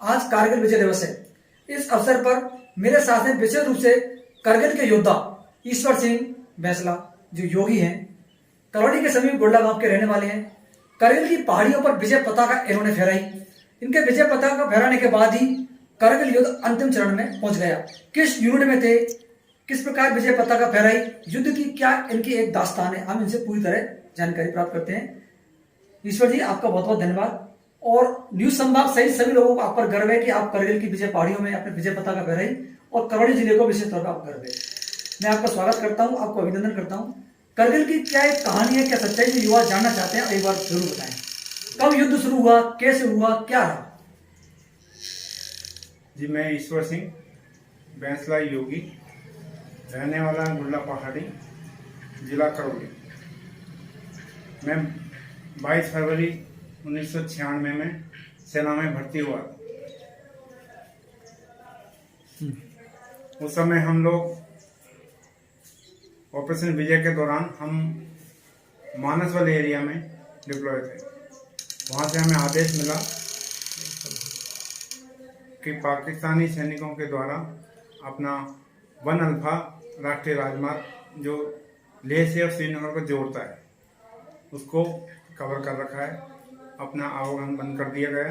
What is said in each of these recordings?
आज कारगिल विजय दिवस है। इस अवसर पर मेरे साथ हैं विशेष रूप से कारगिल के योद्धा ईश्वर सिंह बैंसला, जो योगी हैं, करौली के समीप गोल्डा गांव के रहने वाले हैं। कारगिल की पहाड़ियों पर विजय पताका इन्होंने फहराई। इनके विजय पताका फहराने के बाद ही कारगिल युद्ध अंतिम चरण में पहुंच गया। किस यूनिट में थे, किस प्रकार विजय पताका फहराई, युद्ध की क्या इनकी एक दास्तान है, हम इनसे पूरी तरह जानकारी प्राप्त करते हैं। ईश्वर जी, आपका बहुत बहुत धन्यवाद। और न्यूज संभाग सहित सभी लोगों को आप पर गर्व है कि आप कारगिल की विजय पहाड़ियों में अपने विजय पताका फहराई और करौली जिले को विशेष तौर पर आप गर्व है। मैं आपका स्वागत करता हूं, आपको अभिनंदन करता हूं। कारगिल की क्या एक कहानी है, क्या सच्चाई जो युवा जानना चाहते हैं, एक बार जरूर बताएं। कब युद्ध शुरू हुआ, कैसे हुआ, क्या रहा? जी, मैं ईश्वर सिंह बैंसला योगी, रहने वाला गुल्ला पहाड़ी, जिला करौली। मैं 22 फरवरी 1996 में सेना में भर्ती हुआ। उस समय हम लोग ऑपरेशन विजय के दौरान हम मानस वाले एरिया में डिप्लॉय थे। वहाँ से हमें आदेश मिला कि पाकिस्तानी सैनिकों के द्वारा अपना 1 अल्फा राष्ट्रीय राजमार्ग जो लेह से और श्रीनगर को जोड़ता है, उसको कवर कर रखा है, अपना आवागमन बंद कर दिया गया।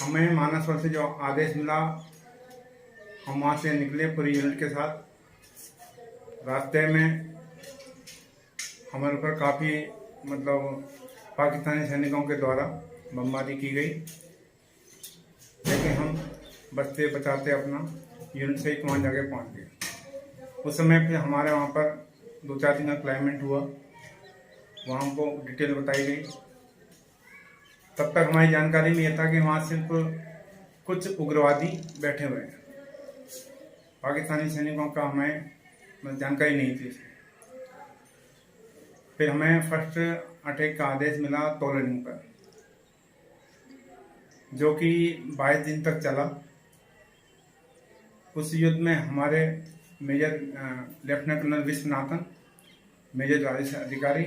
हमें मानसवर से जो आदेश मिला, हम वहाँ से निकले पूरी यूनिट के साथ। रास्ते में हमारे ऊपर काफ़ी पाकिस्तानी सैनिकों के द्वारा बमबारी की गई, लेकिन हम बचते बचाते अपना यूनिट से ही वहाँ जाके पहुँच गए। उस समय फिर हमारे वहाँ पर 2-4 दिन का क्लाइमेट हुआ, वहाँ हमको डिटेल बताई गई। तब तक हमारी जानकारी में यह था कि वहाँ सिर्फ कुछ उग्रवादी बैठे हुए हैं, पाकिस्तानी सैनिकों का हमें जानकारी नहीं थी। फिर हमें फर्स्ट अटैक का आदेश मिला तोलनिंग पर, जो कि 22 दिन तक चला। उस युद्ध में हमारे major lieutenant colonel Vishwanathan, major Rajesh Adhikari,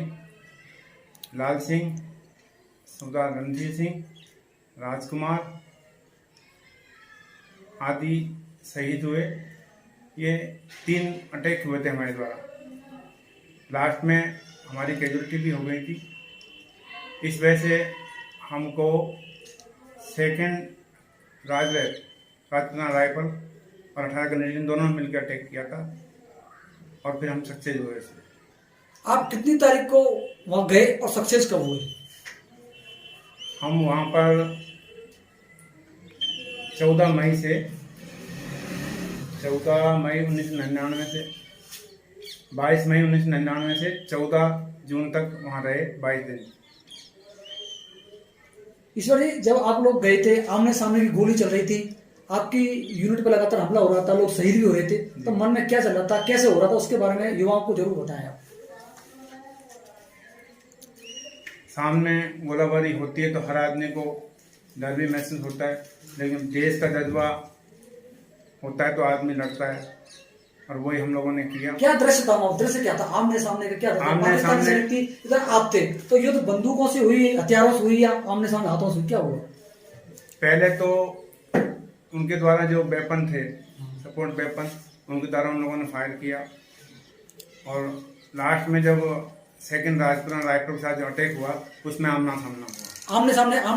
Lal Singh, सरदार रणधीर सिंह, राजकुमार आदि शहीद हुए। ये 3 अटैक हुए थे हमारे द्वारा। लास्ट में हमारी कैजुअलिटी भी हो गई थी। इस वजह से हमको सेकेंड राजपुताना राइफल और 18 कैनेडियन दोनों मिलकर अटैक किया था, और फिर हम सक्सेस हुए। आप कितनी तारीख को वहां गए और सक्सेस कब हुए? हम वहाँ पर 14 मई 1999 से 22 मई 1999 से 14 जून तक वहाँ रहे, 22 दिन। ईश्वर जी, जब आप लोग गए थे, आमने सामने की गोली चल रही थी, आपकी यूनिट पर लगातार हमला हो रहा था, लोग शहीद भी हो रहे थे, तो मन में क्या चल रहा था, कैसे हो रहा था, उसके बारे में युवाओं को जरूर बताएं आप। सामने गोलाबारी होती है तो हर आदमी को डर भी महसूस होता है, लेकिन देश का जज्बा होता है तो आदमी लड़ता है, और वही हम लोगों ने किया। क्या दृश्य था, दृश्य क्या था आमने सामने का? क्या था? आमने सामने इधर आप थे, तो युद्ध बंदूकों से हुई, हथियारों से हुई, या आमने सामने हाथों से, क्या हुआ? पहले तो उनके द्वारा जो वेपन थे, सपोर्ट वेपन, उनके द्वारा उन लोगों ने फायर किया, और लास्ट में जब सेकंड राजपुताना राइफल के साथ जो अटैक हुआ, उसमें आमना सामना हुआ। आमने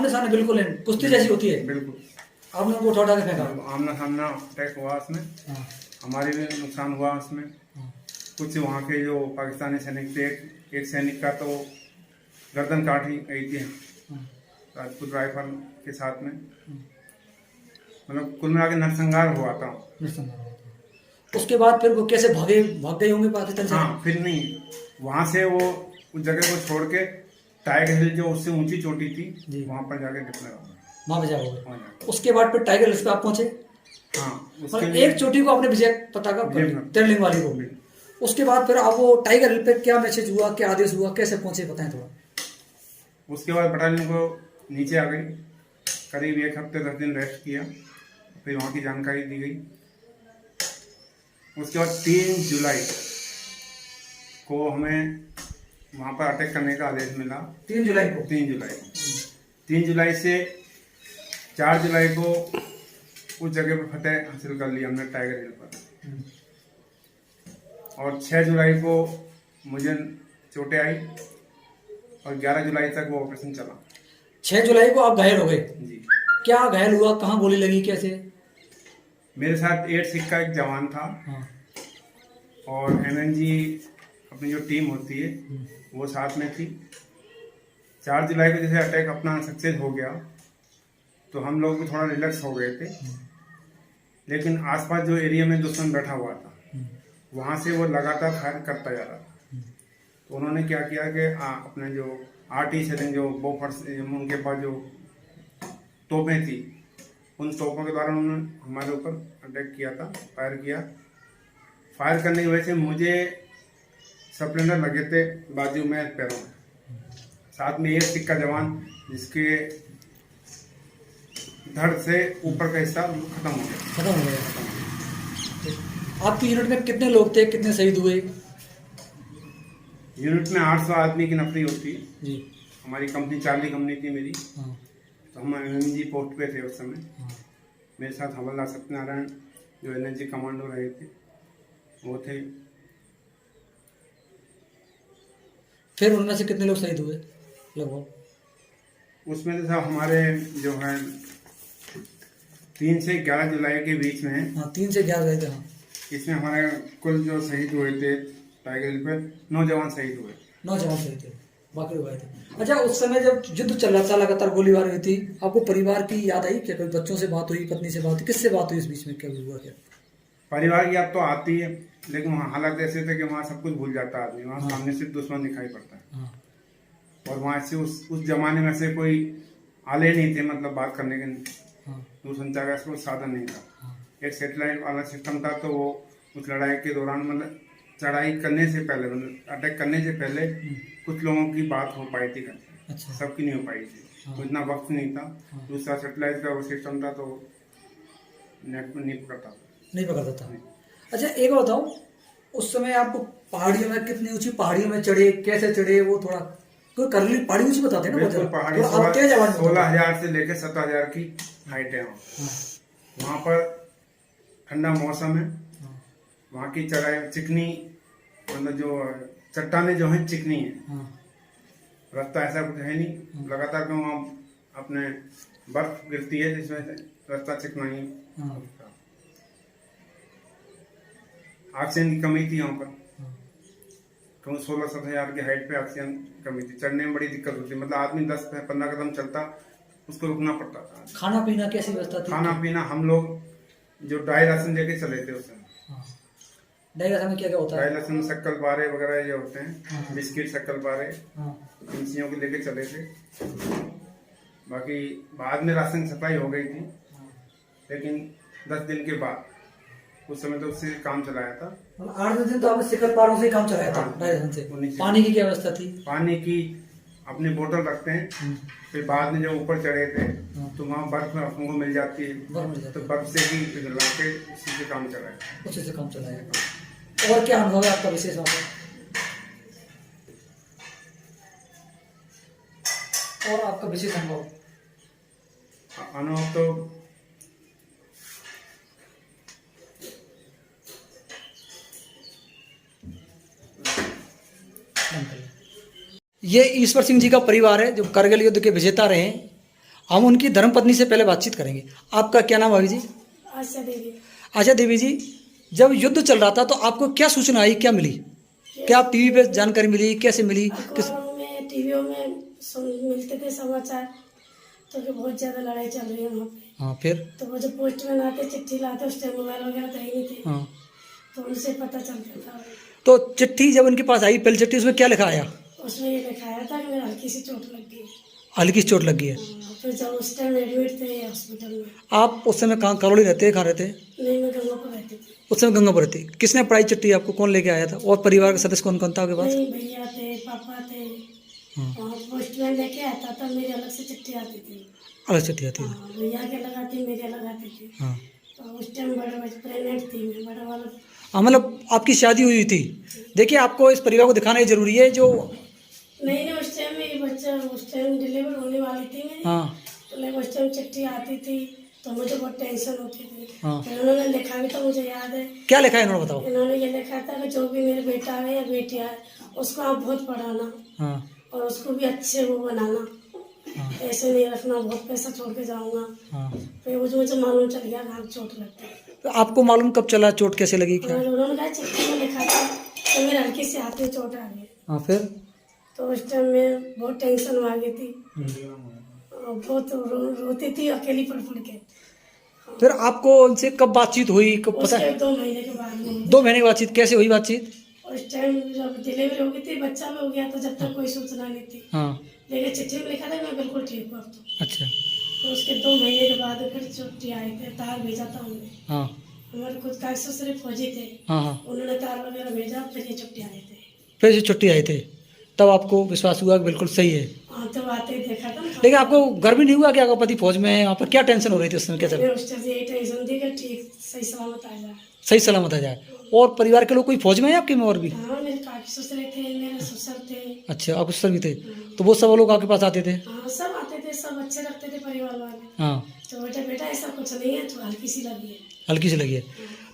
सामने बिल्कुल है, कुश्ती जैसी होती है। बिल्कुल, आपने उनको उठा के फेंका। आमना सामना अटैक हुआ, उसमें हमारे भी नुकसान हुआ। उसमें कुछ वहाँ के जो पाकिस्तानी सैनिक थे, एक सैनिक का तो गर्दन काटी गई थी राजपूत राइफल के साथ में। कुल मिला के नरसंहार हुआ था। उसके बाद फिर वो कैसे भाग गए होंगे पाकिस्तान से? हाँ, फिर नहीं, वहाँ से वो उस जगह को छोड़ के टाइगर हिल, जो उससे ऊंची चोटी थी, वहाँ पर जाके डिप्लॉय हो गए। वहाँ पे जाओगे। उसके बाद फिर टाइगर हिल्स पे आप पहुंचे। हाँ, मतलब एक चोटी को आपने विजय पताका टेरलिंग वाली को। उसके बाद फिर आप वो टाइगर हिल पे क्या मैसेज हुआ, क्या आदेश हुआ, कैसे पहुंचे, बताएं थोड़ा। उसके बाद बटालियन को नीचे आ गई, करीब 1 हफ्ते 10 दिन रेस्ट किया, फिर वहाँ की जानकारी दी गई। उसके बाद 3 जुलाई को हमें वहाँ पर अटैक करने का आदेश मिला। 3 जुलाई को 3 जुलाई से 4 जुलाई को उस जगह पर फतेह हासिल कर लिया हमने टाइगर हिल पर। और 6 जुलाई को मुझे चोटें आई और 11 जुलाई तक वो ऑपरेशन चला। 6 जुलाई को आप घायल हो गए। जी। क्या घायल हुआ, कहाँ गोली लगी, कैसे? मेरे साथ 8 सिख का एक जवान था हाँ। और MNG अपनी जो टीम होती है वो साथ में थी। 4 जुलाई को जैसे अटैक अपना सक्सेस हो गया तो हम लोग भी थोड़ा रिलैक्स हो गए थे, लेकिन आसपास जो एरिया में दुश्मन बैठा हुआ था वहाँ से वो लगातार फायर करता जा रहा था। तो उन्होंने क्या किया कि अपने जो RT-7 जो बोफर्स उनके पास जो तोपें थी उन तोपों के द्वारा उन्होंने हमारे ऊपर अटैक किया था, फायर किया। फायर करने की वजह से मुझे स्प्लेंडर लगे थे बाजू में, पैरों में। साथ में एक सिख का जवान जिसके धड़ से ऊपर का हिस्सा खत्म हो गया। आपकी यूनिट में कितने लोग थे, कितने शहीद हुए? यूनिट में 800 आदमी की नफरी होती है जी। हमारी कंपनी चार्ली कंपनी थी मेरी। हाँ। तो हम MNG पोस्ट पे थे उस समय। हाँ। मेरे साथ हवलदार सत्यनारायण जो NNG कमांडो रहे थे वो थे। फिर उनमें से कितने लोग शहीद हुए लगभग? उसमें तो सब हमारे जो है 3 से 11 जुलाई के बीच में है। हाँ, 3 से 11 गए थे। हाँ। इसमें हमारे कुल जो शहीद हुए थे टाइगर हिल पे 9 जवान शहीद हुए। 9 जवान शहीद थे, बाकी लोग गए थे। अच्छा, उस समय जब युद्ध चल रहा था, लगातार गोलीबारी हुई थी, आपको परिवार की याद आई क्या? कोई बच्चों से बात हुई, पत्नी से बात हुई, किससे बात हुई इस बीच में, क्या हुआ क्या? परिवार की याद तो आती है, लेकिन वहाँ हालात ऐसे थे कि वहाँ सब कुछ भूल जाता है आदमी। वहाँ सामने सिर्फ दुश्मन दिखाई पड़ता है। हाँ। और वहाँ से उस जमाने में से कोई आले नहीं थे, मतलब बात करने के हाँ। दूरसंचार का कोई साधन नहीं था। हाँ। एक सेटेलाइट वाला सिस्टम था, तो वो उस लड़ाई के दौरान मतलब चढ़ाई करने से पहले, मतलब अटैक करने से पहले कुछ लोगों की बात हो पाई थी करके। अच्छा। सबकी नहीं हो पाई थी। हाँ। तो इतना वक्त नहीं था। हाँ। दूसरा सेटेलाइट का वो सिस्टम था तो नेट में नहीं पकड़ता था। नहीं पकड़ता था। अच्छा, एक बात बताओ, उस समय आपको पहाड़ियों में, कितनी ऊंची पहाड़ियों में चढ़े, कैसे चढ़े, वो थोड़ा कोई कर ली पहाड़ी ऊंची बताते हैं ना? बिल्कुल पहाड़ी 16,000 से लेकर 17,000 की हाइट है वहाँ पर। ठंडा मौसम है, वहाँ की चढ़ाई चिकनी, मतलब जो चट्टाने जो है चिकनी है। हाँ। रास्ता ऐसा कुछ है नहीं, लगातार क्यों वहाँ अपने बर्फ गिरती है जिसमें से रास्ता चिकना ही। हाँ। ऑक्सीजन की कमी थी यहाँ पर, क्यों 16,000 की हाइट पे ऑक्सीजन की कमी थी। चढ़ने में बड़ी दिक्कत होती, मतलब आदमी 10-15 कदम चलता उसको रुकना पड़ता था। खाना पीना कैसी व्यवस्था थी? खाना पीना हम लोग जो ड्राई राशन लेके चले थे उस समय। हाँ। ड्राई राशन में क्या क्या होता है? ड्राई राशन शक्कर बारे वगैरह ये होते हैं, हाँ। बिस्किट शक्कर बारे, हाँ। इन चीज़ों के लेके चले थे। बाकी बाद में राशन सप्लाई हो गई थी, लेकिन 10 दिन के बाद उस समय तो उससे काम चलाया था। 8 दिन तो आपने शिखर पारों से ही काम चलाया था ड्राई राशन से। पानी की क्या व्यवस्था थी? पानी की अपनी बोतल रखते हैं, फिर बाद में जब ऊपर चढ़े थे तो वहाँ बर्फ में हमको मिल जाती है, तो बर्फ से ही पिघला के उसी से काम चलाया। उसी से काम चलाया। और क्या अनुभव है आपका विशेष वहाँ पर? और आपका विशेष अनुभव? अनुभव तो ये ईश्वर सिंह जी का परिवार है जो करगिल युद्ध के विजेता रहे हैं। हम उनकी धर्मपत्नी से पहले बातचीत करेंगे। आपका क्या नाम है जी? आशा देवी। आशा देवी जी, जब युद्ध चल रहा था तो आपको क्या सूचना आई, क्या मिली? क्या आप टीवी पे जानकारी मिली, कैसे मिली? अखबारों में, टीवियों में मिलते थे समाचार, तो कि बहुत ज्यादा लड़ाई चल रही है वहाँ पे। हाँ, फिर? तो वो जब पोस्टमैन आते, चिट्ठी लाते, उस टाइम मोबाइल वगैरह तो ही नहीं थे। हाँ। तो उनसे पता चलता था। तो चिट्ठी जब उनके पास आई, पहली चिट्ठी, उसमें क्या लिखा आया? उसमें ये लिखाया था कि मेरा हल्की सी चोट लग गई। हल्की चोट लग गई है। फिर जब उस टाइम एडमिट थे हॉस्पिटल में। आप उस समय कहाँ, करौली रहते, कहाँ रहते? नहीं, मैं गंगा पर रहती थी। उस समय गंगापुर रहती। किसने पढ़ाई चिट्ठी आपको, कौन लेके आया था? और परिवार के सदस्य कौन कौन था आपके पास? नहीं, भैया थे, पापा थे। और पोस्टमैन लेके आता था, मेरी अलग से चिट्ठी आती थी। अलग चिट्ठी आती थी? भैया के लगाती, मेरी अलग आती थी। हाँ। तो उस टाइम बड़ा प्रेगनेंट थी मैं, बड़ा वाला। हाँ, मतलब आपकी शादी हुई थी। देखिए, आपको इस परिवार को दिखाना ये जरूरी है जो नहीं, उस टाइम में बच्चा, उस टाइम डिलीवर होने वाली थी मैं। हाँ। तो मैं उस टाइम टाइम चिट्ठी आती थी तो मुझे बहुत टेंशन होती थी। हाँ। फिर उन्होंने लिखा भी तो मुझे याद है। क्या लिखा है इन्होंने बताओ? इन्होंने ये लिखा था कि जो भी मेरे बेटा है या बेटिया है उसको आप बहुत पढ़ाना हाँ और उसको भी अच्छे वो बनाना, हाँ ऐसे नहीं रखना बहुत पैसा छोड़ के जाऊंगा। हाँ। फिर मुझे मालूम चल गया कहाँ चोट लगती है। तो आपको मालूम कब चला चोट कैसे लगी क्या? और उन्होंने कहा चिट्ठी में लिखा था तो मेरे हल्की से हाथ में चोट आ गई। हाँ फिर? तो उस टाइम में बहुत टेंशन में आ गई थी और बहुत रोती थी अकेली पड़ के। फिर आपको उनसे कब बातचीत हुई, कब पता उसके है? 2 महीने के बाद में 2 महीने की बातचीत कैसे हुई बातचीत? उस टाइम जब डिलीवरी हो गई थी बच्चा भी हो गया तो जब तक कोई सूचना नहीं थी, हाँ लेकिन चिट्ठी में लिखा था मैं बिल्कुल ठीक हूँ अब तो। अच्छा तो उसके 2 महीने के बाद फिर छुट्टी आए थे, तार भेजा था उन्होंने। हाँ हमारे खुद का ससुर फौजी थे, हाँ हाँ। उन्होंने तार वगैरह भेजा फिर ये छुट्टी आए थे। फिर से छुट्टी आए थे तब आपको विश्वास हुआ कि बिल्कुल सही है। हाँ तो आते ही देखा था ना। लेकिन आपको घर भी नहीं हुआ कि आपका पति फौज में है? यहाँ पर क्या टेंशन हो रही थी उस समय, क्या चल? मैंने उस टाइम से यही टेंशन थी कि ठीक सही सलामत आ जाए। सही सलामत आ जाए। और परिवार के लोग कोई फौज में है आपके में और भी? हाँ मेरे काकी ससुर थे, मेरे ससुर थे। अच्छा आप सर भी थे तो वो सब लोग आपके पास आते थे? हाँ सब आते थे, सब अच्छे रखते थे परिवार वाले। हाँ तो बेटा ऐसा कुछ नहीं है, तो हल्की सी लगी है। हल्की से लगी है।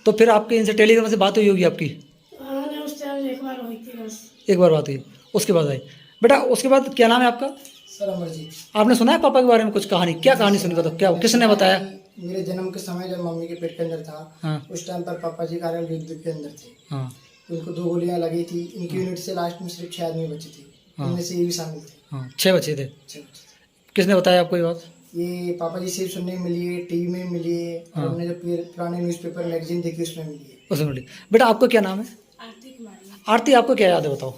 तो फिर आपके इनसे टेलीग्राम से बात हुई होगी आपकी? हाँ नहीं उस टाइम एक बार हुई थी बस। एक बार बात हुई, उसके बाद आई। बेटा उसके बाद क्या नाम है आपका? सर अमरजीत। आपने सुना है पापा के बारे में कुछ कहानी? क्या कहानी सुनी बताओ, क्या किसने बताया? मेरे जन्म के समय जब मम्मी के पेट के अंदर था, हाँ उस टाइम पर पापा जी कार्य युद्ध के अंदर थे। हाँ उनको 2 गोलियां लगी थी। इनकी यूनिट से लास्ट में सिर्फ 6 आदमी बचे थे, इनमें से ये भी शामिल थे। हाँ 6 बच्चे थे। 6 बचे थे। किसने बताया आपको ये बात? ये पापा जी से सुनने में मिली है, टीवी में मिली है, और हमने जो पुराने न्यूज़पेपर मैगजीन देखी उसमें मिली है। उसमें मिली। बेटा आपका क्या नाम है? आरती कुमारी। आरती आपको क्या याद है बताओ?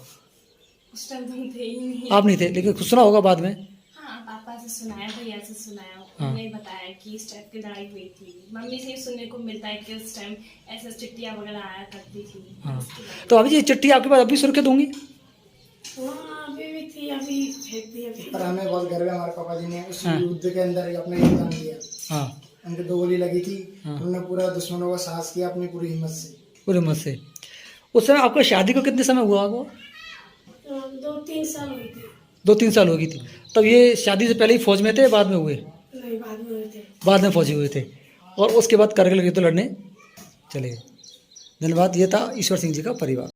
उस टाइम तो हम थे ही नहीं। आप नहीं थे लेकिन कुछ सुना होगा बाद में? हाँ पापा से सुनाया, भैया से सुनाया, उन्होंने बताया कि इस टाइप की लड़ाई हुई थी। मम्मी से ही सुनने को मिलता है कि उस टाइम ऐसे चिट्ठियाँ वगैरह आया करती थी। हाँ तो अभी ये चिट्ठी आपके पास अभी सुरक्षित होंगी? हाँ अभी भी थी, अभी फेंक दी अभी। पर हमें बहुत गर्व है, हमारे पापा जी ने उस हाँ। युद्ध के अंदर अपना योगदान दिया। हाँ उनके 2 गोली लगी थी, हाँ। उन्होंने पूरा दुश्मनों का साहस किया अपनी पूरी हिम्मत से। पूरे मत से। उस समय आपको शादी को कितने समय हुआ होगा? 2-3 साल हुई थी। 2-3 साल हो गई थी। तब ये शादी से पहले ही फौज में थे, बाद में हुए? नहीं बाद में हुए थे। बाद में फौजी हुए थे और उसके बाद करगिल युद्ध लड़ने चले गए। धन्यवाद। ये था ईश्वर सिंह जी का परिवार।